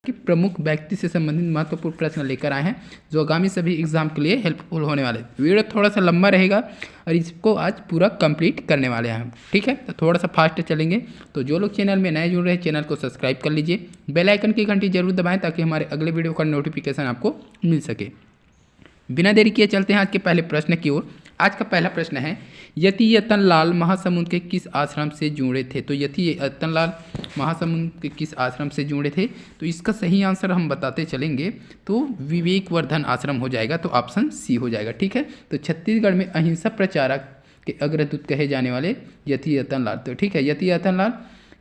कि प्रमुख व्यक्ति से संबंधित महत्वपूर्ण प्रश्न लेकर आए हैं जो आगामी सभी एग्जाम के लिए हेल्पफुल होने वाले हैं। वीडियो थोड़ा सा लंबा रहेगा और इसको आज पूरा कंप्लीट करने वाले हैं हम, ठीक है। तो थोड़ा सा फास्ट चलेंगे। तो जो लोग चैनल में नए जुड़ रहे हैं चैनल को सब्सक्राइब कर लीजिए, बेल आइकन की घंटी जरूर दबाएं ताकि हमारे अगले वीडियो का नोटिफिकेशन आपको मिल सके। बिना देरी किए चलते हैं आज के पहले प्रश्न की ओर। आज का पहला प्रश्न है, यति यतन लाल महासमुंद के किस आश्रम से जुड़े थे। तो यति यतन लाल महासमुंद के किस आश्रम से जुड़े थे, तो इसका सही आंसर हम बताते चलेंगे तो विवेकवर्धन आश्रम हो जाएगा, तो ऑप्शन सी हो जाएगा, ठीक है। तो छत्तीसगढ़ में अहिंसा प्रचारक के अग्रदूत कहे जाने वाले यति यतन लाल, तो ठीक है। यति यतन लाल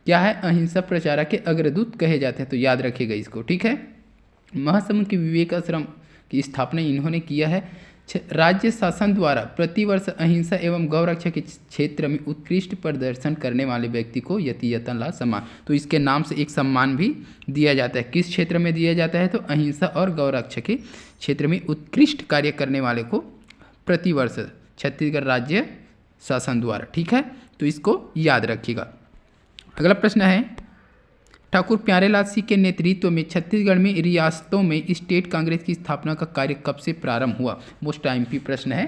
क्या है, अहिंसा प्रचारक के अग्रदूत कहे जाते हैं, तो याद रखिएगा इसको, ठीक है। महासमुंद के विवेक आश्रम की स्थापना इन्होंने किया है। राज्य शासन द्वारा प्रतिवर्ष अहिंसा एवं गौ रक्षा के क्षेत्र में उत्कृष्ट प्रदर्शन करने वाले व्यक्ति को यति यतन लाल सम्मान, तो इसके नाम से एक सम्मान भी दिया जाता है। किस क्षेत्र में दिया जाता है, तो अहिंसा और गौ रक्षा के क्षेत्र में उत्कृष्ट कार्य करने वाले को प्रतिवर्ष छत्तीसगढ़ राज्य शासन द्वारा, ठीक है। तो इसको याद रखिएगा। अगला प्रश्न है, ठाकुर प्यारेलाल सिंह के नेतृत्व में छत्तीसगढ़ में रियासतों में स्टेट कांग्रेस की स्थापना का कार्य कब से प्रारंभ हुआ। मोस्ट आईएमपी प्रश्न है,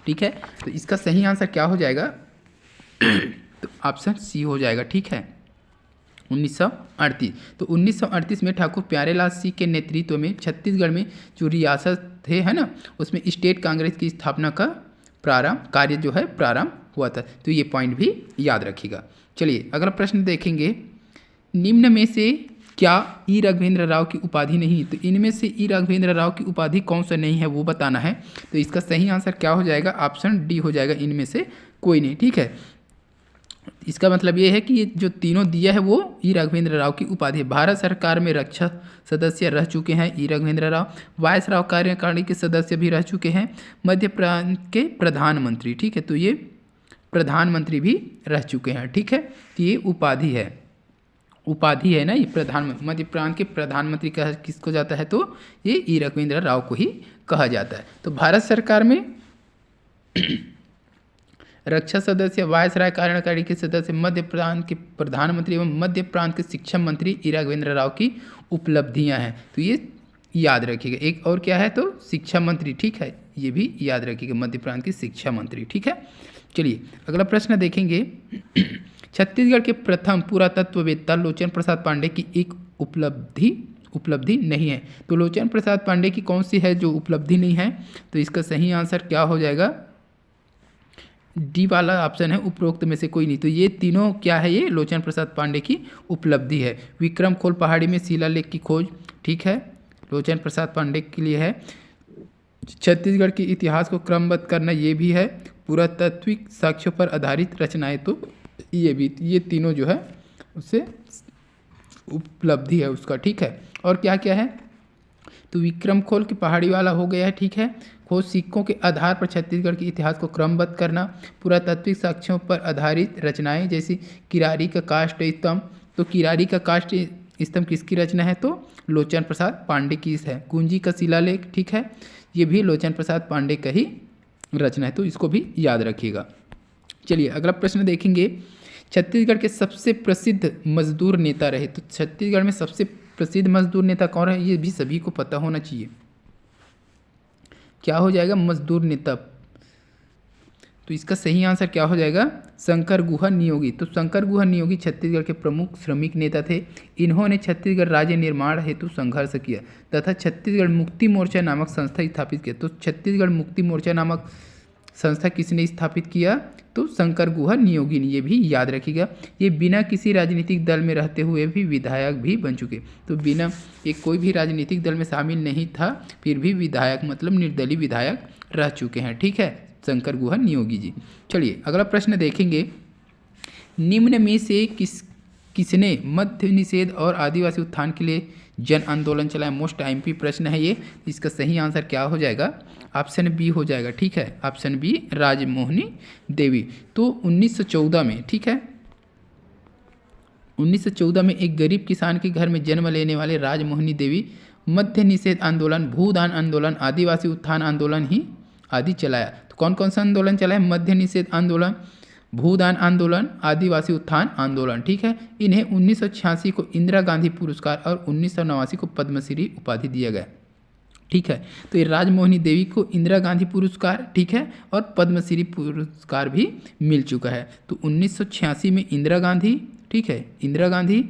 ठीक है। तो इसका सही आंसर क्या हो जाएगा, तो ऑप्शन सी हो जाएगा, ठीक है। 1938। तो 1938 में ठाकुर प्यारेलाल सिंह के नेतृत्व में छत्तीसगढ़ में जो रियासत थे है ना, उसमें स्टेट कांग्रेस की स्थापना का कार्य जो है प्रारंभ हुआ था। तो ये पॉइंट भी याद रखिएगा। चलिए अगला प्रश्न देखेंगे, निम्न में से क्या ई राघवेंद्र राव की उपाधि नहीं, तो इनमें से ई राघवेंद्र राव की उपाधि कौन सा नहीं है वो बताना है। तो इसका सही आंसर क्या हो जाएगा, ऑप्शन डी हो जाएगा, इनमें से कोई नहीं, ठीक है। इसका मतलब ये है कि ये जो तीनों दिया है वो ई राघवेंद्र राव की उपाधि है। भारत सरकार में रक्षा सदस्य रह चुके हैं ई राघवेंद्र राव, वायसराय कार्यकारिणी के सदस्य भी रह चुके हैं, मध्य प्रांत के प्रधानमंत्री, ठीक है। तो ये प्रधानमंत्री भी रह चुके हैं, ठीक है। तो ये उपाधि है ना, ये प्रधानमंत्री, मध्य प्रांत के प्रधानमंत्री कहा किसको जाता है, तो ये ई राघवेंद्र राव को ही कहा जाता है। तो भारत सरकार में रक्षा सदस्य, वायसराय कार्यकारिणी के सदस्य, मध्य प्रांत के प्रधानमंत्री एवं मध्य प्रांत के शिक्षा मंत्री ई राघवेंद्र राव की उपलब्धियां हैं, तो ये याद रखिएगा। एक और क्या है, तो शिक्षा मंत्री, ठीक है, ये भी याद रखिएगा, मध्य प्रांत के शिक्षा मंत्री, ठीक है। चलिए अगला प्रश्न देखेंगे, छत्तीसगढ़ के प्रथम पुरातत्ववेत्ता लोचन प्रसाद पांडे की एक उपलब्धि नहीं है। तो लोचन प्रसाद पांडे की कौन सी है जो उपलब्धि नहीं है, तो इसका सही आंसर क्या हो जाएगा, डी वाला ऑप्शन है, उपरोक्त में से कोई नहीं। तो ये तीनों क्या है, ये लोचन प्रसाद पांडे की उपलब्धि है। विक्रम खोल पहाड़ी में शिलालेख की खोज, ठीक है, लोचन प्रसाद पांडे के लिए है। छत्तीसगढ़ के इतिहास को क्रमबद्ध करना, ये भी है। पुरातात्विक साक्ष्यों पर आधारित रचनाएं, तो ये भी, ये तीनों जो है उससे उपलब्धि है उसका, ठीक है। और क्या क्या है, तो विक्रम खोल की पहाड़ी वाला हो गया है, ठीक है। खोज सिक्कों के आधार पर छत्तीसगढ़ के इतिहास को क्रमबद्ध करना, पुरातात्विक साक्ष्यों पर आधारित रचनाएं जैसी किरारी का काष्ठ स्तंभ, तो किरारी का काष्ठ स्तंभ किसकी रचना है, तो लोचन प्रसाद पांडे की है। गुंजी का शिलालेख, ठीक है, ये भी लोचन प्रसाद पांडे का ही रचना है, तो इसको भी याद रखिएगा। चलिए अगला प्रश्न देखेंगे, छत्तीसगढ़ के सबसे प्रसिद्ध मजदूर नेता रहे, तो छत्तीसगढ़ में सबसे प्रसिद्ध मजदूर नेता कौन है, ये भी सभी को पता होना चाहिए। क्या हो जाएगा, मजदूर नेता, तो इसका सही आंसर क्या हो जाएगा, शंकर गुहा नियोगी। तो शंकर गुहा नियोगी छत्तीसगढ़ के प्रमुख श्रमिक नेता थे। इन्होंने छत्तीसगढ़ राज्य निर्माण हेतु संघर्ष किया तथा छत्तीसगढ़ मुक्ति मोर्चा नामक संस्था स्थापित किया। तो छत्तीसगढ़ मुक्ति मोर्चा नामक संस्था किसने स्थापित किया, तो शंकर गुहा नियोगी ने, ये भी याद रखिएगा। ये बिना किसी राजनीतिक दल में रहते हुए भी विधायक भी बन चुके, तो बिना एक कोई भी राजनीतिक दल में शामिल नहीं था, फिर भी विधायक मतलब निर्दलीय विधायक रह चुके हैं, ठीक है, शंकर गुहा नियोगी जी। चलिए अगला प्रश्न देखेंगे, निम्न में से किसने मद्य निषेध और आदिवासी उत्थान के लिए जन आंदोलन चलाया। मोस्ट आईएमपी प्रश्न है ये, इसका सही आंसर क्या हो जाएगा, ऑप्शन बी हो जाएगा, ठीक है, ऑप्शन बी राजमोहिनी देवी। तो 1914 में, ठीक है, 1914 में एक गरीब किसान के घर में जन्म लेने वाले राजमोहिनी देवी मद्य निषेध आंदोलन, भूदान आंदोलन, आदिवासी उत्थान आंदोलन ही आदि चलाया। तो कौन कौन सा आंदोलन चलाया, मद्य निषेध आंदोलन, भूदान आंदोलन, आदिवासी उत्थान आंदोलन, ठीक है। इन्हें 1986 को इंदिरा गांधी पुरस्कार और 1989 को पद्मश्री उपाधि दिया गया, ठीक है। तो ये राजमोहिनी देवी को इंदिरा गांधी पुरस्कार, ठीक है, और पद्मश्री पुरस्कार भी मिल चुका है। तो 1986 में इंदिरा गांधी, ठीक है, इंदिरा गांधी,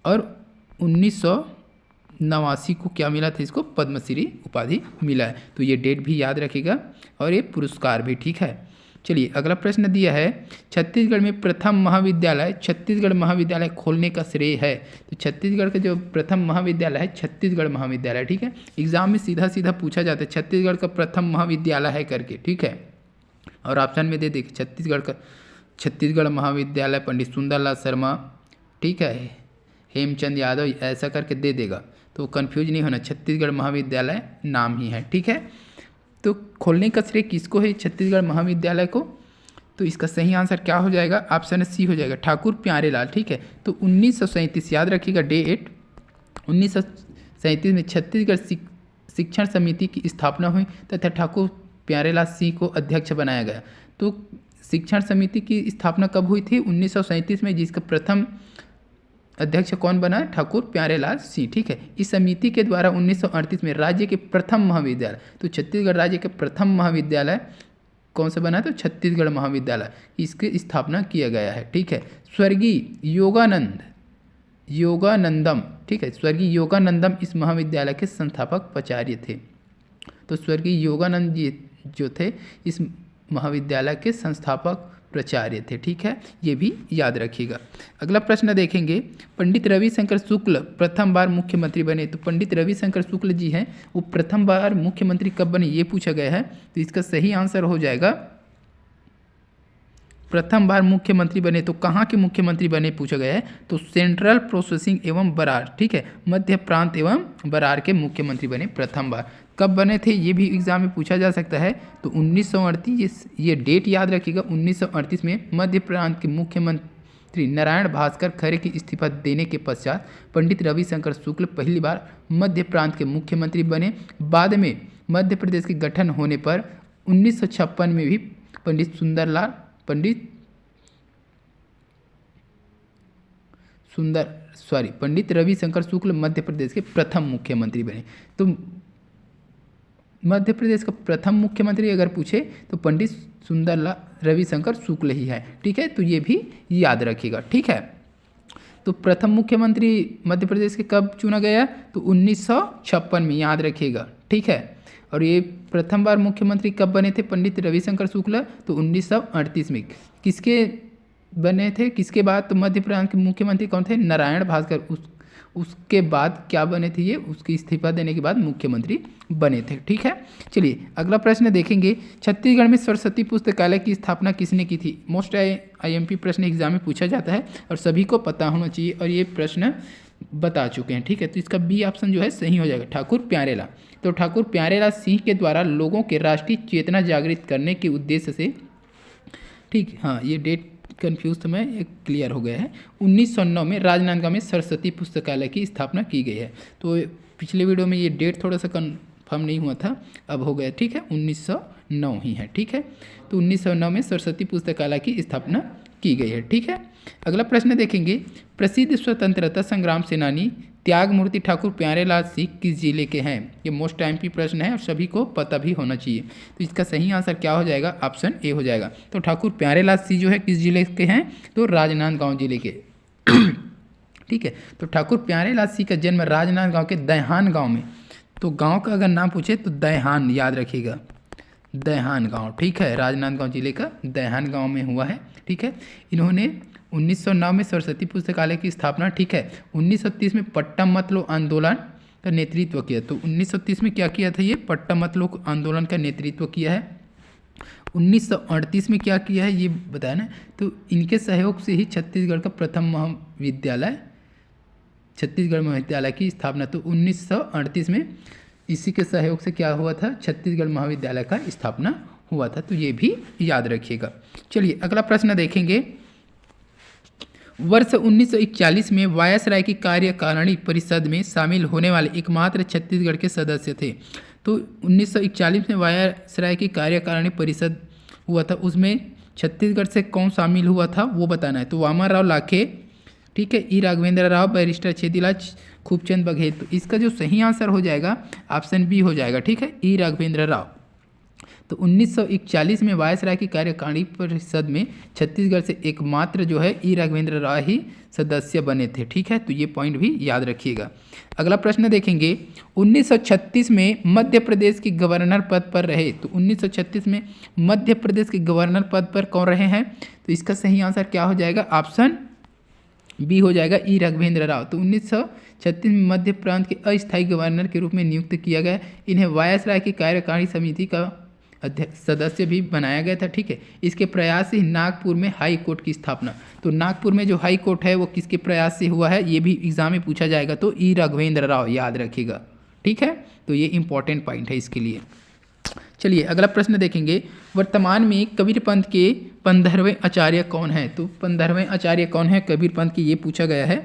और 1989 को क्या मिला था, इसको पद्मश्री उपाधि मिला है। तो ये डेट भी याद रखिएगा और ये पुरस्कार भी, ठीक है। चलिए अगला प्रश्न दिया है, छत्तीसगढ़ में प्रथम महाविद्यालय, छत्तीसगढ़ महाविद्यालय खोलने का श्रेय है। तो छत्तीसगढ़ का जो प्रथम महाविद्यालय है छत्तीसगढ़ महाविद्यालय, ठीक है। एग्जाम में सीधा सीधा पूछा जाता है छत्तीसगढ़ का प्रथम महाविद्यालय है करके, ठीक है। और ऑप्शन में दे देखिए छत्तीसगढ़ का, छत्तीसगढ़ महाविद्यालय पंडित सुंदरलाल शर्मा, ठीक है, हेमचंद यादव, ऐसा करके दे देगा, तो कन्फ्यूज नहीं होना, छत्तीसगढ़ महाविद्यालय नाम ही है, ठीक है। तो खोलने का श्रेय किसको है छत्तीसगढ़ महाविद्यालय को? तो इसका सही आंसर क्या हो जाएगा, ऑप्शन सी हो जाएगा, ठाकुर प्यारेलाल, ठीक है। तो 1937 याद रखिएगा डेट, 1937 में छत्तीसगढ़ शिक्षण समिति की स्थापना हुई तथा ठाकुर प्यारेलाल सिंह को अध्यक्ष बनाया गया। तो शिक्षण समिति की स्थापना कब हुई थी? 1937 में, जिसका प्रथम अध्यक्ष कौन बना? ठाकुर प्यारेलाल सिंह, ठीक है। इस समिति के द्वारा 1938 में राज्य के प्रथम महाविद्यालय, तो छत्तीसगढ़ राज्य के प्रथम महाविद्यालय कौन सा बना? तो छत्तीसगढ़ महाविद्यालय, इसकी स्थापना किया गया है, ठीक है। स्वर्गीय योगानंदम, ठीक है, स्वर्गीय योगानंदम इस महाविद्यालय के संस्थापक प्राचार्य थे। तो स्वर्गीय योगानंद जी जो थे इस महाविद्यालय के संस्थापक प्राचार्य थे, ठीक है, ये भी याद रखिएगा। अगला प्रश्न देखेंगे, पंडित रविशंकर शुक्ल प्रथम बार मुख्यमंत्री बने। तो पंडित रविशंकर शुक्ल जी हैं, वो प्रथम बार मुख्यमंत्री कब बने ये पूछा गया है। तो इसका सही आंसर हो जाएगा प्रथम बार मुख्यमंत्री बने, तो कहाँ के मुख्यमंत्री बने पूछा गया है। तो सेंट्रल प्रोसेसिंग एवं बरार, ठीक है, मध्य प्रांत एवं बरार के मुख्यमंत्री बने प्रथम बार। कब बने थे ये भी एग्जाम में पूछा जा सकता है। तो 1938, ये डेट याद रखिएगा, 1938 में मध्य प्रांत के मुख्यमंत्री नारायण भास्कर खरे की इस्तीफा देने के पश्चात पंडित रविशंकर शुक्ल पहली बार मध्य प्रांत के मुख्यमंत्री बने। बाद में मध्य प्रदेश के गठन होने पर 1956 में भी पंडित रविशंकर शुक्ल मध्य प्रदेश के प्रथम मुख्यमंत्री बने। तो मध्य प्रदेश का प्रथम मुख्यमंत्री अगर पूछे तो पंडित सुंदरलाल रविशंकर शुक्ल ही है, ठीक है। तो ये भी याद रखिएगा, ठीक है। तो प्रथम मुख्यमंत्री मध्य प्रदेश के कब चुना गया? तो 1956 में, याद रखिएगा, ठीक है। और ये प्रथम बार मुख्यमंत्री कब बने थे पंडित रविशंकर शुक्ल? तो 1938 में। किसके बने थे, किसके बाद? तो मध्य प्रदेश के मुख्यमंत्री कौन थे? नारायण भास्कर। उसके बाद क्या बने थे ये? उसकी इस्तीफा देने के बाद मुख्यमंत्री बने थे, ठीक है। चलिए अगला प्रश्न देखेंगे, छत्तीसगढ़ में सरस्वती पुस्तकालय की स्थापना किसने की थी? मोस्ट IMP प्रश्न एग्जाम में पूछा जाता है और सभी को पता होना चाहिए, और ये प्रश्न बता चुके हैं, ठीक है। तो इसका बी ऑप्शन जो है सही हो जाएगा, ठाकुर प्यारेलाल। तो ठाकुर प्यारेलाल सिंह के द्वारा लोगों के राष्ट्रीय चेतना जागृत करने के उद्देश्य से, ठीक, हाँ, ये डेट कन्फ्यूज तो मैं, एक क्लियर हो गया है। 1909 में राजनांदगांव में सरस्वती पुस्तकालय की स्थापना की गई है। तो पिछले वीडियो में ये डेट थोड़ा सा कन्फर्म नहीं हुआ था, अब हो गया, ठीक है, 1909 ही है, ठीक है। तो 1909 में सरस्वती पुस्तकालय की स्थापना की गई है, ठीक है। अगला प्रश्न देखेंगे, प्रसिद्ध स्वतंत्रता संग्राम सेनानी त्यागमूर्ति ठाकुर प्यारेलाल सिंह किस जिले के हैं? ये मोस्ट IMP प्रश्न है और सभी को पता भी होना चाहिए। तो इसका सही आंसर क्या हो जाएगा? ऑप्शन ए हो जाएगा। तो ठाकुर प्यारेलाल सिंह जो है किस जिले के हैं? तो राजनांदगांव जिले के, ठीक है। तो ठाकुर प्यारेलाल सिंह का जन्म राजनांदगांव के दैहान गाँव में, तो गाँव का अगर नाम पूछे तो दैहान, याद रखिएगा, दैहान गाँव, ठीक है, राजनांदगांव जिले का दैहान गाँव में हुआ है, ठीक है। इन्होंने 1909 में सरस्वती पुस्तकालय की स्थापना, ठीक है। 1930 में पट्टमतलो आंदोलन का नेतृत्व किया। तो 1930 में क्या किया था? ये पट्टमतलो आंदोलन का नेतृत्व किया है। 1938 में क्या किया है ये बताया ना। तो इनके सहयोग से ही छत्तीसगढ़ का प्रथम महाविद्यालय, छत्तीसगढ़ महाविद्यालय की स्थापना, तो 1938 में इसी के सहयोग से क्या हुआ था? छत्तीसगढ़ महाविद्यालय का स्थापना हुआ था। तो ये भी याद रखिएगा। चलिए अगला प्रश्न देखेंगे, वर्ष 1941 में वायसराय की कार्यकारिणी परिषद में शामिल होने वाले एकमात्र छत्तीसगढ़ के सदस्य थे। तो 1941 में वायसराय की कार्यकारिणी परिषद हुआ था, उसमें छत्तीसगढ़ से कौन शामिल हुआ था वो बताना है। तो वामनराव लाखे, ठीक है, ई राघवेंद्र राव, बैरिस्टर छेदीलाल, खूबचंद बघेल। तो इसका जो सही आंसर हो जाएगा ऑप्शन बी हो जाएगा, ठीक है, ई राघवेंद्र राव। तो 1941 में वायसराय की कार्यकारिणी परिषद में छत्तीसगढ़ से एकमात्र जो है ई राघवेंद्र राव ही सदस्य बने थे, ठीक है। तो ये पॉइंट भी याद रखिएगा। अगला प्रश्न देखेंगे, 1936 में मध्य प्रदेश के गवर्नर पद पर रहे। तो 1936 में मध्य प्रदेश के गवर्नर पद पर कौन रहे हैं? तो इसका सही आंसर क्या हो जाएगा? ऑप्शन बी हो जाएगा, ई राघवेंद्र राव। तो 1936 में मध्य प्रांत के अस्थायी गवर्नर के रूप में नियुक्त किया गया। इन्हें वायसराय की कार्यकारिणी समिति का अध्यक्ष सदस्य भी बनाया गया था, ठीक है। इसके प्रयास से नागपुर में हाई कोर्ट की स्थापना। तो नागपुर में जो हाई कोर्ट है वो किसके प्रयास से हुआ है, ये भी एग्जाम में पूछा जाएगा। तो ई राघवेंद्र राव याद रखिएगा, ठीक है। तो ये इंपॉर्टेंट पॉइंट है इसके लिए। चलिए अगला प्रश्न देखेंगे, वर्तमान में कबीर पंथ के 15वें आचार्य कौन है? तो 15वें आचार्य कौन है कबीर पंथ के, ये पूछा गया है।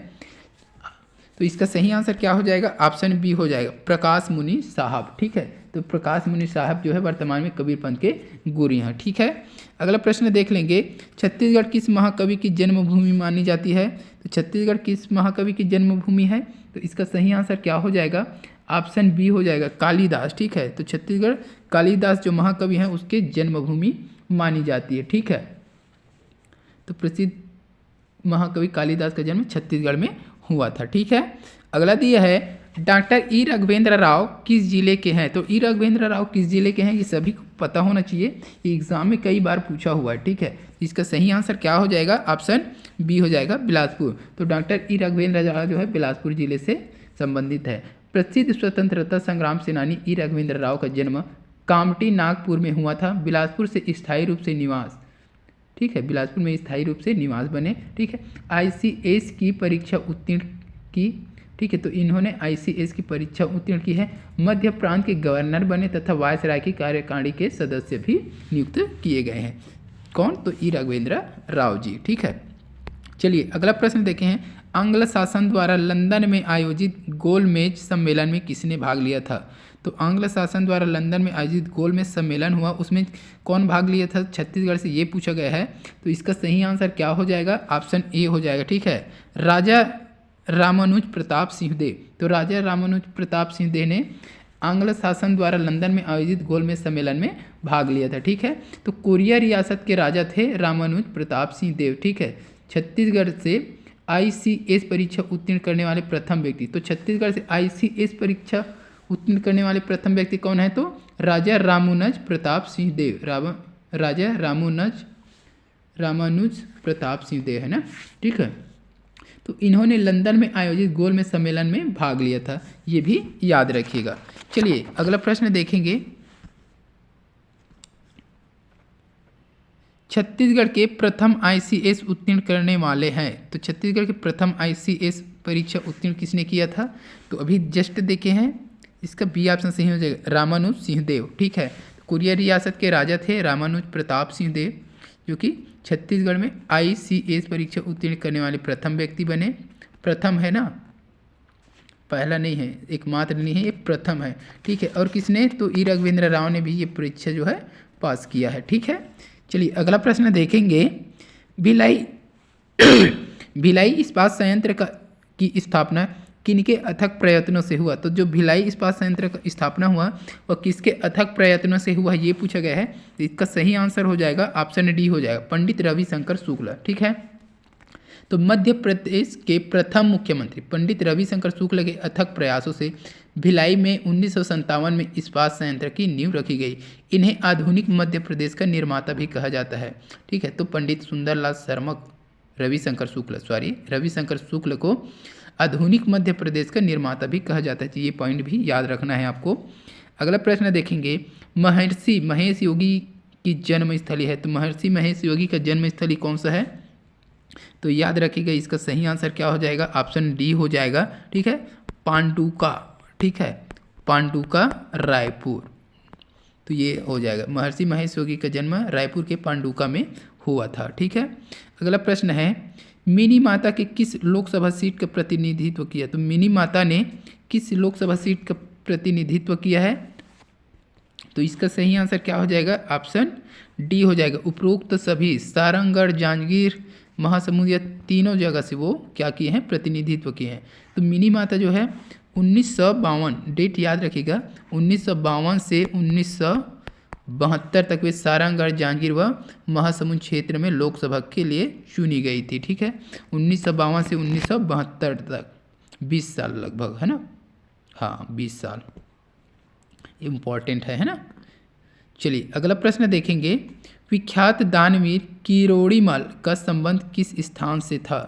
तो इसका सही आंसर क्या हो जाएगा? ऑप्शन बी हो जाएगा, प्रकाश मुनि साहब, ठीक है। तो प्रकाश मुनि साहब जो है वर्तमान में कबीर पंथ के गुरु हैं, ठीक है। अगला प्रश्न देख लेंगे, छत्तीसगढ़ किस महाकवि की जन्मभूमि मानी जाती है? तो छत्तीसगढ़ किस महाकवि की जन्मभूमि है? तो इसका सही आंसर क्या हो जाएगा? ऑप्शन बी हो जाएगा, कालिदास, ठीक है। तो छत्तीसगढ़ कालिदास जो महाकवि हैं उसके जन्मभूमि मानी जाती है, ठीक है। तो प्रसिद्ध महाकवि कालिदास का जन्म छत्तीसगढ़ में हुआ था, ठीक है। अगला दिया है, डॉक्टर ई राघवेंद्र राव किस जिले के हैं? तो ई राघवेंद्र राव किस जिले के हैं ये सभी को पता होना चाहिए, ये एग्जाम में कई बार पूछा हुआ है, ठीक है। इसका सही आंसर क्या हो जाएगा? ऑप्शन बी हो जाएगा, बिलासपुर। तो डॉक्टर ई राघवेंद्र राव जो है बिलासपुर जिले से संबंधित है। प्रसिद्ध स्वतंत्रता संग्राम सेनानी ई राघवेंद्र राव का जन्म कामटी नागपुर में हुआ था। बिलासपुर से स्थायी रूप से निवास, ठीक है, बिलासपुर में स्थायी रूप से निवास बने, ठीक है। ICS की परीक्षा उत्तीर्ण की, ठीक है। तो इन्होंने ICS की परीक्षा उत्तीर्ण की है। मध्य प्रांत के गवर्नर बने तथा वायसराय की कार्यकारिणी के सदस्य भी नियुक्त किए गए हैं। कौन? तो ई राघवेंद्र राव जी, ठीक है। चलिए अगला प्रश्न देखे हैं, आंग्ल शासन द्वारा लंदन में आयोजित गोलमेज सम्मेलन में किसने भाग लिया था? तो आंग्ल शासन द्वारा लंदन में आयोजित गोलमेज सम्मेलन हुआ, उसमें कौन भाग लिया था? छत्तीसगढ़ से ये पूछा गया है। तो इसका सही आंसर क्या हो जाएगा? ऑप्शन ए हो जाएगा, ठीक है, राजा रामानुज प्रताप सिंहदेव। तो राजा रामानुज प्रताप सिंहदेव ने आंग्ल शासन द्वारा लंदन में आयोजित गोलमेज सम्मेलन में भाग लिया था, ठीक है। तो कोरिया रियासत के राजा थे रामानुज प्रताप सिंहदेव, ठीक है। छत्तीसगढ़ से ICS परीक्षा उत्तीर्ण करने वाले प्रथम व्यक्ति। तो छत्तीसगढ़ से ICS परीक्षा उत्तीर्ण करने वाले प्रथम व्यक्ति कौन है? तो राजा रामानुज प्रताप सिंहदेव, राजा रामानुज प्रताप सिंहदेव है ना, ठीक है। तो इन्होंने लंदन में आयोजित गोलमेज सम्मेलन में भाग लिया था, ये भी याद रखिएगा। चलिए अगला प्रश्न देखेंगे, छत्तीसगढ़ के प्रथम ICS उत्तीर्ण करने वाले हैं। तो छत्तीसगढ़ के प्रथम ICS परीक्षा उत्तीर्ण किसने किया था? तो अभी जस्ट देखे हैं, इसका बी ऑप्शन सही हो जाएगा, रामानुज सिंहदेव, ठीक है। कोरिया रियासत के राजा थे रामानुज प्रताप सिंहदेव, जो कि छत्तीसगढ़ में ICS परीक्षा उत्तीर्ण करने वाले प्रथम व्यक्ति बने। प्रथम है ना, पहला नहीं है, एकमात्र नहीं है, ये प्रथम है, ठीक है। और किसने? तो ई राघवेंद्र राव ने भी ये परीक्षा जो है पास किया है, ठीक है। चलिए अगला प्रश्न देखेंगे, भिलाई इस्पात संयंत्र की स्थापना किनके अथक प्रयत्नों से हुआ? तो जो भिलाई इस्पात संयंत्र का स्थापना हुआ वह किसके अथक प्रयत्नों से हुआ, ये पूछा गया है। तो इसका सही आंसर हो जाएगा ऑप्शन डी हो जाएगा, पंडित रविशंकर शुक्ल, ठीक है। तो मध्य प्रदेश के प्रथम मुख्यमंत्री पंडित रविशंकर शुक्ल के अथक प्रयासों से भिलाई में 1957 में इस्पात संयंत्र की नींव रखी गई। इन्हें आधुनिक मध्य प्रदेश का निर्माता भी कहा जाता है, ठीक है। तो पंडित सुंदरलाल शर्मा रविशंकर शुक्ल को आधुनिक मध्य प्रदेश का निर्माता भी कहा जाता है, ये पॉइंट भी याद रखना है आपको। अगला प्रश्न देखेंगे, महर्षि महेश योगी की जन्मस्थली है। तो महर्षि महेश योगी का जन्मस्थली कौन सा है? तो याद रखिएगा, इसका सही आंसर क्या हो जाएगा? ऑप्शन डी हो जाएगा, ठीक है, पांडुका, ठीक है, पांडुका रायपुर। तो ये हो जाएगा, महर्षि महेश योगी का जन्म रायपुर के पांडुका में हुआ था, ठीक है। अगला प्रश्न है, मिनी माता के किस लोकसभा सीट का प्रतिनिधित्व किया? तो मिनी माता ने किस लोकसभा सीट का प्रतिनिधित्व किया है? तो इसका सही आंसर क्या हो जाएगा? ऑप्शन डी हो जाएगा। उपरोक्त सभी सारंगगढ़, जांजगीर, महासमुंद या तीनों जगह से वो क्या किए हैं? प्रतिनिधित्व किए हैं। तो मिनी माता जो है 1952, डेट याद रखिएगा, 1952 से 1972 तक वे सारंगगढ़, जांजगीर व महासमुंद क्षेत्र में लोकसभा के लिए चुनी गई थी। ठीक है, 1952 से 1972 तक 20 साल लगभग, है ना? हाँ 20 साल, इम्पॉर्टेंट है ना? चलिए अगला प्रश्न देखेंगे। विख्यात दानवीर किरोड़ीमल का संबंध किस स्थान से था?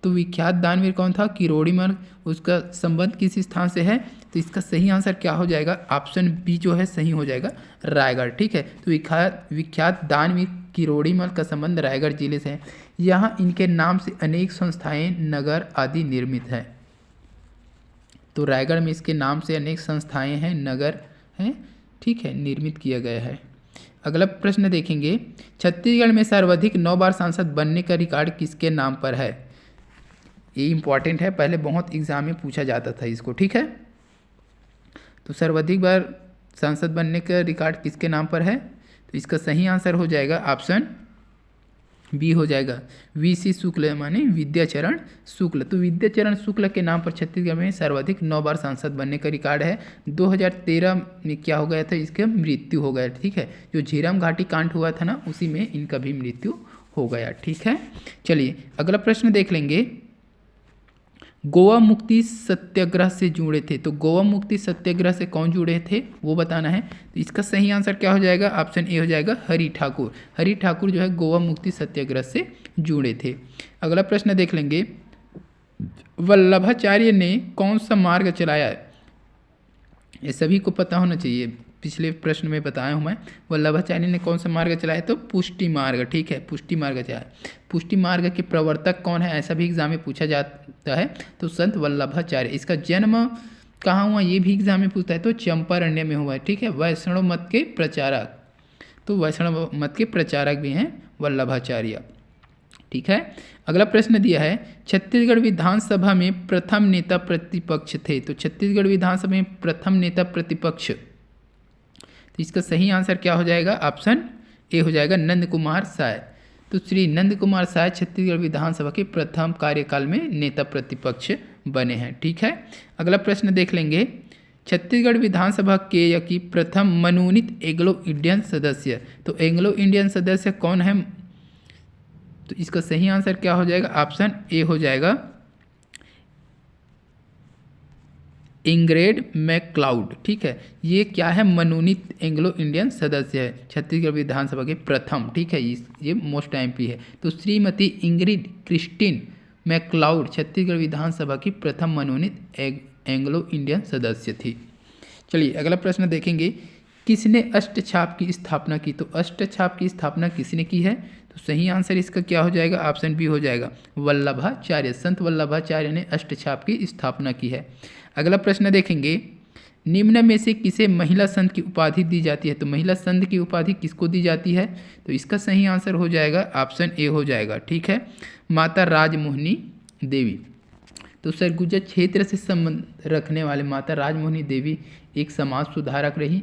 तो विख्यात दानवीर कौन था? किरोड़ीमल, उसका संबंध किस स्थान से है? तो इसका सही आंसर क्या हो जाएगा? ऑप्शन बी जो है सही हो जाएगा, रायगढ़। ठीक है, तो विख्यात दानवीर किरोड़ीमल का संबंध रायगढ़ जिले से है। यहाँ इनके नाम से अनेक संस्थाएं, नगर आदि निर्मित है। तो रायगढ़ में इसके नाम से अनेक संस्थाएं हैं, नगर हैं, ठीक है, निर्मित किया गया है। अगला प्रश्न देखेंगे। छत्तीसगढ़ में सर्वाधिक 9 बार सांसद बनने का रिकॉर्ड किसके नाम पर है? ये इंपॉर्टेंट है, पहले बहुत एग्जाम में पूछा जाता था इसको। ठीक है, तो सर्वाधिक बार सांसद बनने का रिकॉर्ड किसके नाम पर है? तो इसका सही आंसर हो जाएगा ऑप्शन बी हो जाएगा, वीसी शुक्ल, माने विद्याचरण शुक्ल। तो विद्याचरण शुक्ल के नाम पर छत्तीसगढ़ में सर्वाधिक 9 बार सांसद बनने का रिकॉर्ड है। 2013 में क्या हो गया था? इसका मृत्यु हो गया। ठीक है, जो झीरम घाटी कांड हुआ था ना, उसी में इनका भी मृत्यु हो गया। ठीक है, चलिए अगला प्रश्न देख लेंगे। गोवा मुक्ति सत्याग्रह से जुड़े थे, तो गोवा मुक्ति सत्याग्रह से कौन जुड़े थे वो बताना है। तो इसका सही आंसर क्या हो जाएगा? ऑप्शन ए हो जाएगा, हरि ठाकुर। हरि ठाकुर जो है गोवा मुक्ति सत्याग्रह से जुड़े थे। अगला प्रश्न देख लेंगे। वल्लभाचार्य ने कौन सा मार्ग चलाया? ये सभी को पता होना चाहिए, पिछले प्रश्न में बताया हूँ मैं। वल्लभाचार्य ने कौन सा मार्ग चलाया? तो पुष्टि मार्ग। ठीक है, पुष्टि मार्ग चलाया। पुष्टि मार्ग के प्रवर्तक कौन है? ऐसा भी एग्जाम में पूछा जाता है। तो संत वल्लभाचार्य। इसका जन्म कहाँ हुआ? ये भी एग्जाम में पूछता है। तो चंपारण्य में हुआ है। ठीक है, वैष्णव मत के प्रचारक, तो वैष्णव मत के प्रचारक भी हैं वल्लभाचार्य। ठीक है, अगला प्रश्न दिया है। छत्तीसगढ़ विधानसभा में प्रथम नेता प्रतिपक्ष थे, तो छत्तीसगढ़ विधानसभा में प्रथम नेता प्रतिपक्ष, तो इसका सही आंसर क्या हो जाएगा? ऑप्शन ए हो जाएगा, नंद कुमार साय। तो श्री नंद कुमार साय छत्तीसगढ़ विधानसभा के प्रथम कार्यकाल में नेता प्रतिपक्ष बने हैं। ठीक है, अगला प्रश्न देख लेंगे। छत्तीसगढ़ विधानसभा के या की प्रथम मनोनीत एंग्लो इंडियन सदस्य, तो एंग्लो इंडियन सदस्य कौन है? तो इसका सही आंसर क्या हो जाएगा? ऑप्शन ए हो जाएगा, इंग्रेड मैकलाउड। ठीक है, ये क्या है? मनोनीत एंग्लो इंडियन सदस्य है छत्तीसगढ़ विधानसभा के प्रथम। ठीक है, ये मोस्ट एमपी है। तो श्रीमती इंग्रिड क्रिस्टिन मैकलाउड छत्तीसगढ़ विधानसभा की प्रथम मनोनीत एंग्लो इंडियन सदस्य थी। चलिए अगला प्रश्न देखेंगे। किसने अष्टछाप की स्थापना की? तो अष्टछाप की स्थापना किसने की है? तो सही आंसर इसका क्या हो जाएगा? ऑप्शन बी हो जाएगा, वल्लभाचार्य। संत वल्लभाचार्य ने अष्टछाप की स्थापना की है। अगला प्रश्न देखेंगे। निम्न में से किसे महिला संत की उपाधि दी जाती है? तो महिला संत की उपाधि किसको दी जाती है? तो इसका सही आंसर हो जाएगा, ऑप्शन ए हो जाएगा। ठीक है, माता राजमोहिनी देवी। तो सरगुजा क्षेत्र से संबंध रखने वाले माता राजमोहिनी देवी एक समाज सुधारक रही।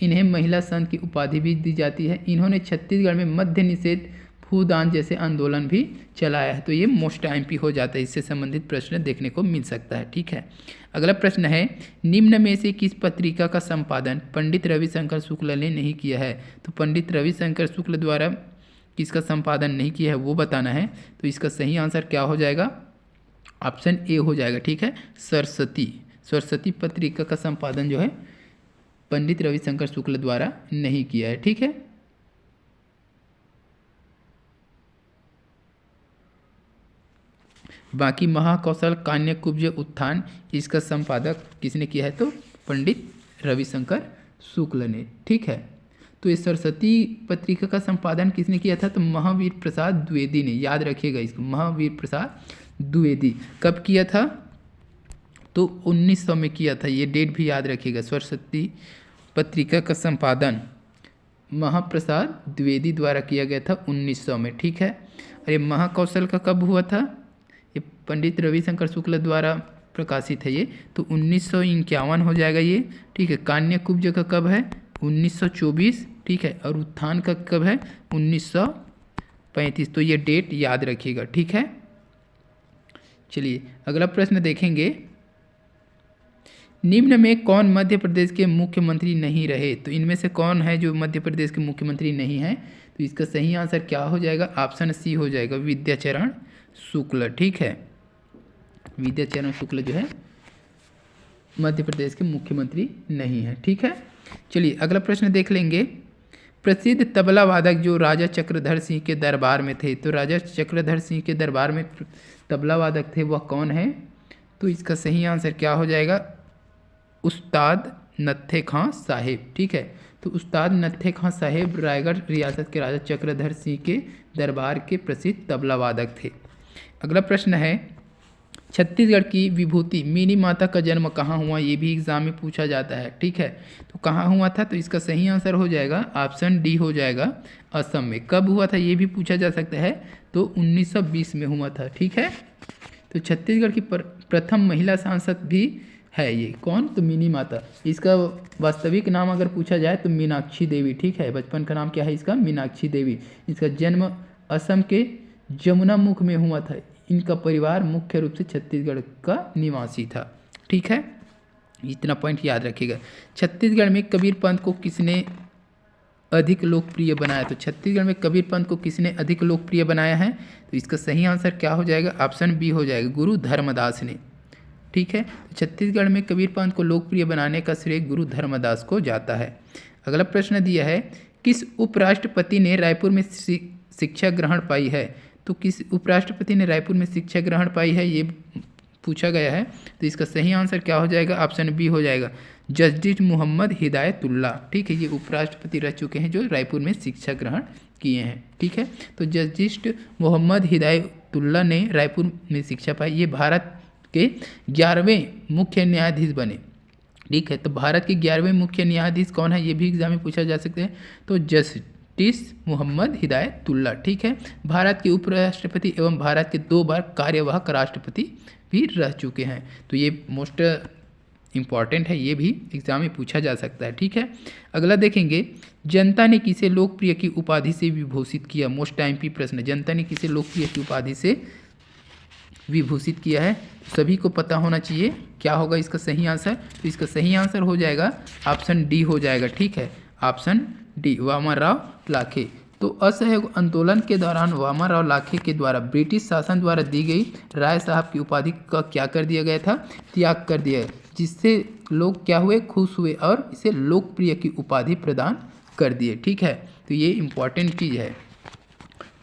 इन्हें महिला संत की उपाधि भी दी जाती है। इन्होंने छत्तीसगढ़ में मद्य निषेध, भूदान जैसे आंदोलन भी चलाया है। तो ये मोस्ट एमपी हो जाता है, इससे संबंधित प्रश्न देखने को मिल सकता है। ठीक है, अगला प्रश्न है। निम्न में से किस पत्रिका का संपादन पंडित रविशंकर शुक्ल ने नहीं किया है? तो पंडित रविशंकर शुक्ल द्वारा किसका संपादन नहीं किया है वो बताना है। तो इसका सही आंसर क्या हो जाएगा? ऑप्शन ए हो जाएगा। ठीक है, सरस्वती पत्रिका का संपादन जो है पंडित रविशंकर शुक्ल द्वारा नहीं किया है। ठीक है, बाकी महाकौशल कान्यकुब्ज उत्थान, इसका संपादक किसने किया है? तो पंडित रविशंकर शुक्ल ने। ठीक है, तो इस सरस्वती पत्रिका का संपादन किसने किया था? तो महावीर प्रसाद द्विवेदी ने। याद रखिएगा इसको, महावीर प्रसाद द्विवेदी। कब किया था? तो 1900 में किया था। ये डेट भी याद रखिएगा। सरस्वती पत्रिका का संपादन महाप्रसाद द्विवेदी द्वारा किया गया था 1900 में। ठीक है, और ये महाकौशल का कब हुआ था? ये पंडित रविशंकर शुक्ल द्वारा प्रकाशित है ये, तो 1951 हो जाएगा ये। ठीक है, कान्यकुब्ज का कब है? 1924, ठीक है, और उत्थान का कब है 1935। तो ये डेट याद रखिएगा, ठीक है। चलिए अगला प्रश्न देखेंगे, निम्न में कौन मध्य प्रदेश के मुख्यमंत्री नहीं रहे? तो इनमें से कौन है जो मध्य प्रदेश के मुख्यमंत्री नहीं है? तो इसका सही आंसर क्या हो जाएगा? ऑप्शन सी हो जाएगा, विद्याचरण शुक्ल, ठीक है। विद्याचरण शुक्ल जो है मध्य प्रदेश के मुख्यमंत्री नहीं है, ठीक है। चलिए अगला प्रश्न देख लेंगे, प्रसिद्ध तबला वादक जो राजा चक्रधर सिंह के दरबार में थे, तो राजा चक्रधर सिंह के दरबार में तबला वादक थे, वह कौन है? तो इसका सही आंसर क्या हो जाएगा? उस्ताद नत्थे खां साहिब, ठीक है। तो उस्ताद नत्थे खां साहिब रायगढ़ रियासत के राजा चक्रधर सिंह के दरबार के प्रसिद्ध तबला वादक थे। अगला प्रश्न है, छत्तीसगढ़ की विभूति मिनी माता का जन्म कहाँ हुआ? ये भी एग्जाम में पूछा जाता है, ठीक है। तो कहाँ हुआ था? तो इसका सही आंसर हो जाएगा ऑप्शन डी हो जाएगा, असम में। कब हुआ था ये भी पूछा जा सकता है, तो 1920 में हुआ था, ठीक है। तो छत्तीसगढ़ की प्रथम महिला सांसद भी है ये, कौन? तो मिनी माता। इसका वास्तविक नाम अगर पूछा जाए तो मीनाक्षी देवी, ठीक है। बचपन का नाम क्या है इसका? मीनाक्षी देवी। इसका जन्म असम के जमुनामुख में हुआ था। इनका परिवार मुख्य रूप से छत्तीसगढ़ का निवासी था, ठीक है। इतना पॉइंट याद रखिएगा। छत्तीसगढ़ में कबीर पंथ को किसने अधिक लोकप्रिय बनाया? तो छत्तीसगढ़ में कबीर पंथ को किसने अधिक लोकप्रिय बनाया है? तो इसका सही आंसर क्या हो जाएगा? ऑप्शन बी हो जाएगा, गुरु धर्मदास ने, ठीक है। तो छत्तीसगढ़ में कबीर पंथ को लोकप्रिय बनाने का श्रेय गुरु धर्मदास को जाता है। अगला प्रश्न दिया है, किस उपराष्ट्रपति ने रायपुर में शिक्षा ग्रहण पाई है? तो किस उपराष्ट्रपति ने रायपुर में शिक्षा ग्रहण पाई है, ये पूछा गया है। तो इसका सही आंसर क्या हो जाएगा? ऑप्शन बी हो जाएगा, जस्टिस मोहम्मद हिदायतुल्ला, ठीक है। ये उपराष्ट्रपति रह चुके हैं जो रायपुर में शिक्षा ग्रहण किए हैं, ठीक है। तो जस्टिस मोहम्मद हिदायतुल्ला ने रायपुर में शिक्षा पाई। ये भारत के 11वें मुख्य न्यायाधीश बने, ठीक है। तो भारत के 11वें मुख्य न्यायाधीश कौन है, ये भी एग्जाम में पूछा जा सकता है। तो जस्टिस मोहम्मद हिदायतुल्ला, ठीक है। भारत के उपराष्ट्रपति एवं भारत के 2 बार कार्यवाहक राष्ट्रपति भी रह चुके हैं। तो ये मोस्ट इम्पॉर्टेंट है, ये भी एग्जाम में पूछा जा सकता है, ठीक है। अगला देखेंगे, जनता ने किसे लोकप्रिय की उपाधि से विभूषित किया? मोस्ट टाइम पी प्रश्न, जनता ने किसे लोकप्रिय की उपाधि से विभूषित किया है? सभी को पता होना चाहिए क्या होगा इसका सही आंसर। तो इसका सही आंसर हो जाएगा ऑप्शन डी हो जाएगा, ठीक है। ऑप्शन डी, वामनराव लाखे। तो असहयोग आंदोलन के दौरान वामनराव लाखे के द्वारा ब्रिटिश शासन द्वारा दी गई राय साहब की उपाधि का क्या कर दिया गया था? त्याग कर दिया, जिससे लोग क्या हुए? खुश हुए और इसे लोकप्रिय की उपाधि प्रदान कर दिए, ठीक है। तो ये इम्पॉर्टेंट चीज़ है,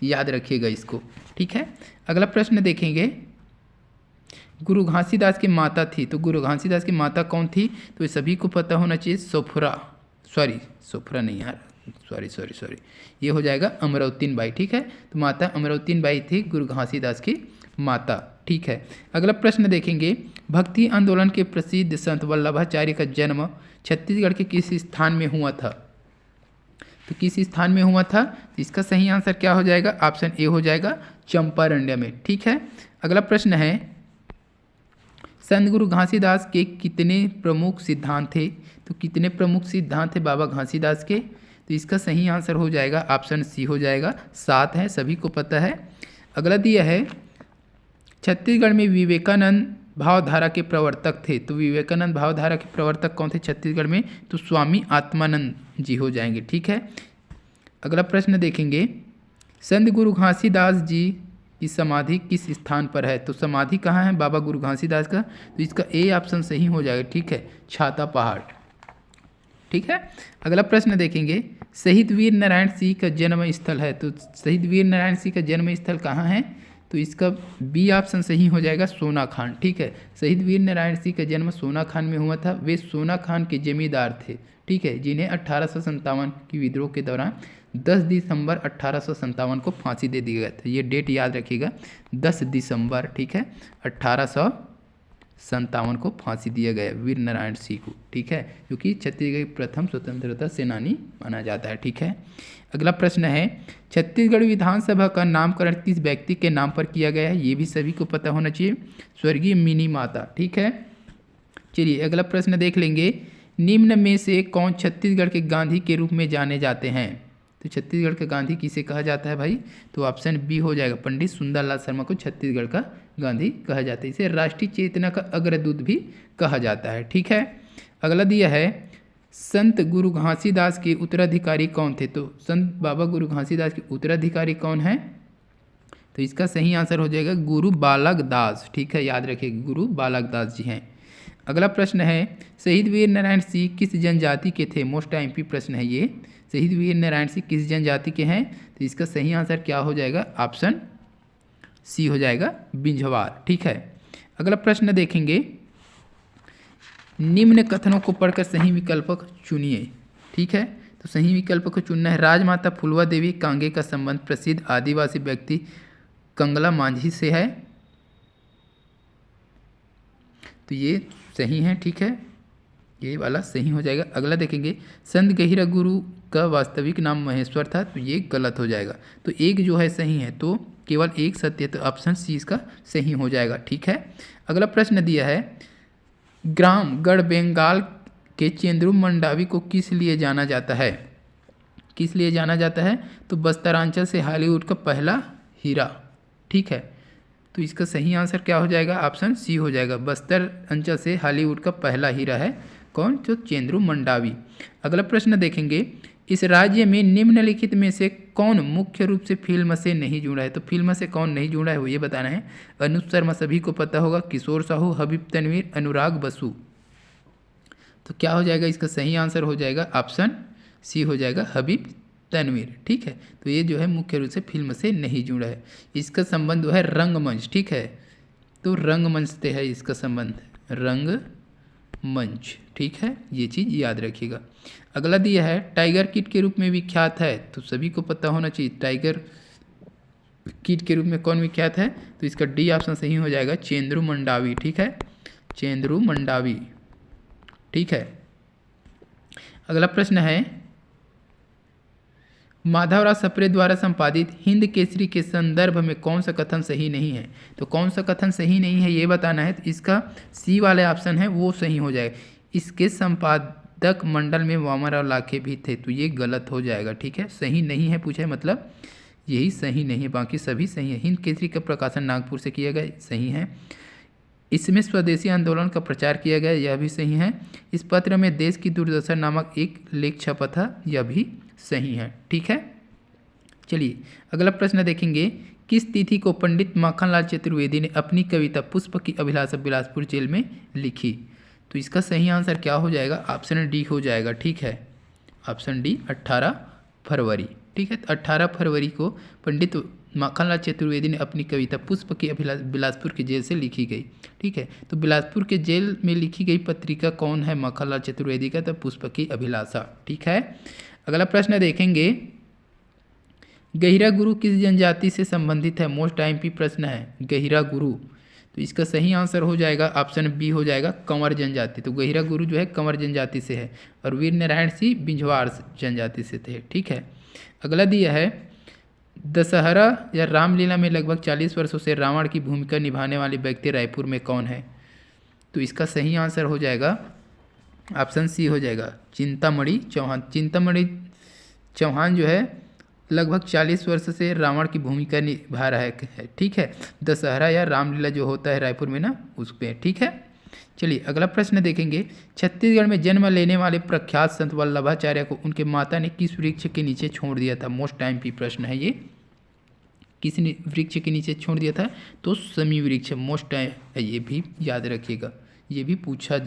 याद रखिएगा इसको, ठीक है। अगला प्रश्न देखेंगे, गुरु घासीदास की माता थी, तो गुरु घासीदास की माता कौन थी? तो ये सभी को पता होना चाहिए, सोफरा नहीं यार, सॉरी, ये हो जाएगा अमरावती बाई, ठीक है। तो माता अमरावती बाई थी गुरु घासीदास की माता, ठीक है। अगला प्रश्न देखेंगे, भक्ति आंदोलन के प्रसिद्ध संत वल्लभाचार्य का जन्म छत्तीसगढ़ के किस स्थान में हुआ था? तो किस स्थान में हुआ था? तो इसका सही आंसर क्या हो जाएगा? ऑप्शन ए हो जाएगा, चंपारण्य में, ठीक है। अगला प्रश्न है, संत गुरु घासीदास के कितने प्रमुख सिद्धांत थे? तो कितने प्रमुख सिद्धांत थे बाबा घासीदास के? तो इसका सही आंसर हो जाएगा ऑप्शन सी हो जाएगा, 7 है, सभी को पता है। अगला दिया है, छत्तीसगढ़ में विवेकानंद भावधारा के प्रवर्तक थे, तो विवेकानंद भावधारा के प्रवर्तक कौन थे छत्तीसगढ़ में? तो स्वामी आत्मानंद जी हो जाएंगे, ठीक है। अगला प्रश्न देखेंगे, संत गुरु घासीदास जी की समाधि किस स्थान पर है? तो समाधि कहाँ है बाबा गुरु घासीदास का? तो इसका ए ऑप्शन सही हो जाएगा, ठीक है, छाता पहाड़, ठीक है। अगला प्रश्न देखेंगे, शहीद वीर नारायण सिंह का जन्म स्थल है, तो शहीद वीर नारायण सिंह का जन्म स्थल कहाँ है? तो इसका बी ऑप्शन सही हो जाएगा, सोनाखान, ठीक है। शहीद वीर नारायण सिंह का जन्म सोनाखान में हुआ था। वे सोनाखान के जमींदार थे, ठीक है, जिन्हें 1857 की विद्रोह के दौरान 10 दिसंबर 1857 को फांसी दे दिया गया था। ये डेट याद रखिएगा, 10 दिसंबर, ठीक है, 1857 को फांसी दिया गया वीर नारायण सिंह को, ठीक है, क्योंकि छत्तीसगढ़ के प्रथम स्वतंत्रता सेनानी माना जाता है, ठीक है। अगला प्रश्न है, छत्तीसगढ़ विधानसभा का नामकरण किस व्यक्ति के नाम पर किया गया है? ये भी सभी को पता होना चाहिए, स्वर्गीय मिनी माता, ठीक है। चलिए अगला प्रश्न देख लेंगे, निम्न में से कौन छत्तीसगढ़ के गांधी के रूप में जाने जाते हैं? तो छत्तीसगढ़ का गांधी किसे कहा जाता है भाई? तो ऑप्शन बी हो जाएगा, पंडित सुंदरलाल शर्मा को छत्तीसगढ़ का गांधी कहा जाता है। इसे राष्ट्रीय चेतना का अग्रदूत भी कहा जाता है। ठीक है, अगला दिया है संत गुरु घासीदास के उत्तराधिकारी कौन थे? तो संत बाबा गुरु घासीदास के उत्तराधिकारी कौन है? तो इसका सही आंसर हो जाएगा गुरु बालक दास। ठीक है, याद रखिए गुरु बालक दास जी हैं। अगला प्रश्न है शहीद वीर नारायण सिंह किस जनजाति के थे? मोस्ट एमपी प्रश्न है ये। शहीद वीर नारायण सिंह किस जनजाति के हैं? तो इसका सही आंसर क्या हो जाएगा? ऑप्शन सी हो जाएगा, बिंझवार। ठीक है, अगला प्रश्न देखेंगे, निम्न कथनों को पढ़कर सही विकल्प चुनिए। ठीक है, तो सही विकल्प को चुनना है। राजमाता फुलवा देवी कांगे का संबंध प्रसिद्ध आदिवासी व्यक्ति कंगला मांझी से है। तो ये सही है। ठीक है, ये वाला सही हो जाएगा। अगला देखेंगे, संत गहिरा गुरु का वास्तविक नाम महेश्वर था। तो ये गलत हो जाएगा। तो एक जो है सही है, तो केवल एक सत्य, तो ऑप्शन सी इसका सही हो जाएगा। ठीक है, अगला प्रश्न दिया है, ग्राम गढ़ बेंगाल के चेंद्रू मंडावी को किस लिए जाना जाता है? किस लिए जाना जाता है? तो बस्तरांचल से हॉलीवुड का पहला हीरा। ठीक है, तो इसका सही आंसर क्या हो जाएगा? ऑप्शन सी हो जाएगा, बस्तर अंचल से हॉलीवुड का पहला हीरा है कौन? जो चेंद्रू मंडावी। अगला प्रश्न देखेंगे, इस राज्य में निम्नलिखित में से कौन मुख्य रूप से फिल्म से नहीं जुड़ा है? तो फिल्म से कौन नहीं जुड़ा है वो ये बताना है। अनुज शर्मा सभी को पता होगा, किशोर साहू, हबीब तनवीर, अनुराग बसु। तो क्या हो जाएगा? इसका सही आंसर हो जाएगा ऑप्शन सी हो जाएगा, हबीब तनवीर। ठीक है, तो ये जो है मुख्य रूप से फिल्म से नहीं जुड़ा है। इसका संबंध जो है रंगमंच। ठीक है, तो रंगमंच से है इसका संबंध, रंगमंच। ठीक है, ये चीज़ याद रखिएगा। अगला दिया है, टाइगर किड के रूप में विख्यात है। तो सभी को पता होना चाहिए टाइगर किड के रूप में कौन विख्यात है? तो इसका डी ऑप्शन सही हो जाएगा, चेंद्रू मंडावी। ठीक है, चेंद्रू मंडावी। ठीक है, अगला प्रश्न है, माधवराव सप्रे द्वारा संपादित हिंद केसरी के संदर्भ में कौन सा कथन सही नहीं है? तो कौन सा कथन सही नहीं है ये बताना है। तो इसका सी वाला ऑप्शन है वो सही हो जाएगा, इसके संपादक मंडल में वामनराव लाखे भी थे। तो ये गलत हो जाएगा। ठीक है, सही नहीं है पूछा है, मतलब यही सही नहीं है, बाकी सभी सही है। हिंद केसरी का प्रकाशन नागपुर से किया गया, सही है। इसमें स्वदेशी आंदोलन का प्रचार किया गया, यह भी सही है। इस पत्र में देश की दुर्दशा नामक एक लेख छपा था, यह भी सही है। ठीक है, चलिए अगला प्रश्न देखेंगे, किस तिथि को पंडित माखनलाल चतुर्वेदी ने अपनी कविता पुष्प की अभिलाषा बिलासपुर जेल में लिखी? तो इसका सही आंसर क्या हो जाएगा? ऑप्शन डी हो जाएगा। ठीक है, ऑप्शन डी 18 फरवरी। ठीक है, तो 18 फरवरी को पंडित माखनलाल चतुर्वेदी ने अपनी कविता पुष्प की अभिलाषा बिलासपुर की जेल से लिखी गई। ठीक है, तो बिलासपुर के जेल में लिखी गई पत्रिका कौन है माखनलाल चतुर्वेदी का? तो पुष्प की अभिलाषा। ठीक है, अगला प्रश्न देखेंगे, गहिरा गुरु किस जनजाति से संबंधित है? मोस्ट एमपी प्रश्न है, गहिरा गुरु। तो इसका सही आंसर हो जाएगा ऑप्शन बी हो जाएगा, कंवर जनजाति। तो गहिरा गुरु जो है कंवर जनजाति से है, और वीर नारायण सिंह बिंझवार जनजाति से थे। ठीक है, अगला दिया है, दशहरा या रामलीला में लगभग 40 वर्षों से रावण की भूमिका निभाने वाले व्यक्ति रायपुर में कौन है? तो इसका सही आंसर हो जाएगा ऑप्शन सी हो जाएगा, चिंतामणि चौहान। चिंतामणि चौहान जो है लगभग 40 वर्ष से रावण की भूमिका निभा रहा है। ठीक है, दशहरा या रामलीला जो होता है रायपुर में ना, उस पर। ठीक है, चलिए अगला प्रश्न देखेंगे, छत्तीसगढ़ में जन्म लेने वाले प्रख्यात संत वल्लभाचार्य को उनके माता ने किस वृक्ष के नीचे छोड़ दिया था? मोस्ट एमपी प्रश्न है ये, किस वृक्ष के नीचे छोड़ दिया था? तो शमी वृक्ष मोस्ट है, ये भी याद रखिएगा, ये भी पूछा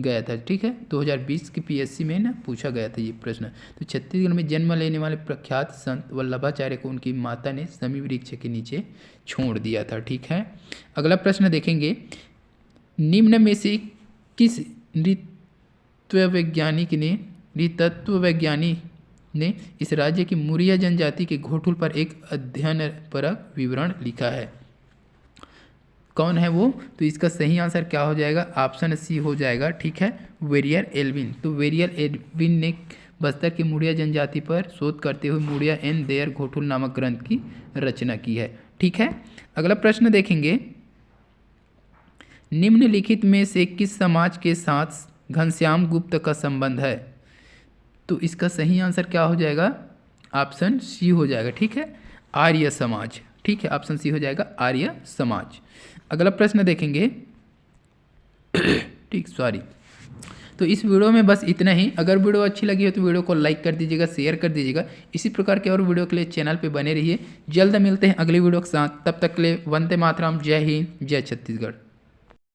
गया था। ठीक है, 2020 की पीएससी में ना पूछा गया था ये प्रश्न। तो छत्तीसगढ़ में जन्म लेने वाले प्रख्यात संत वल्लभाचार्य को उनकी माता ने शमी वृक्ष के नीचे छोड़ दिया था। ठीक है, अगला प्रश्न देखेंगे, निम्न में से किस नृतत्ववैज्ञानिक ने इस राज्य की मुरिया जनजाति के घोटुल पर एक अध्ययनपरक विवरण लिखा है? कौन है वो? तो इसका सही आंसर क्या हो जाएगा? ऑप्शन सी हो जाएगा। ठीक है, वेरियर एल्विन। तो वेरियर एल्विन ने बस्तर की मुड़िया जनजाति पर शोध करते हुए मुड़िया एंड देयर घोटुल नामक ग्रंथ की रचना की है। ठीक है, अगला प्रश्न देखेंगे, निम्नलिखित में से किस समाज के साथ घनश्याम गुप्त का संबंध है? तो इसका सही आंसर क्या हो जाएगा? ऑप्शन सी हो जाएगा। ठीक है, आर्य समाज। ठीक है, ऑप्शन सी हो जाएगा आर्य समाज। अगला प्रश्न देखेंगे। ठीक, सॉरी। तो इस वीडियो में बस इतना ही। अगर वीडियो अच्छी लगी हो तो वीडियो को लाइक कर दीजिएगा, शेयर कर दीजिएगा। इसी प्रकार के और वीडियो के लिए चैनल पे बने रहिए। जल्द मिलते हैं अगली वीडियो के साथ। तब तक के लिए वंदे मातरम। जय हिंद, जय छत्तीसगढ़।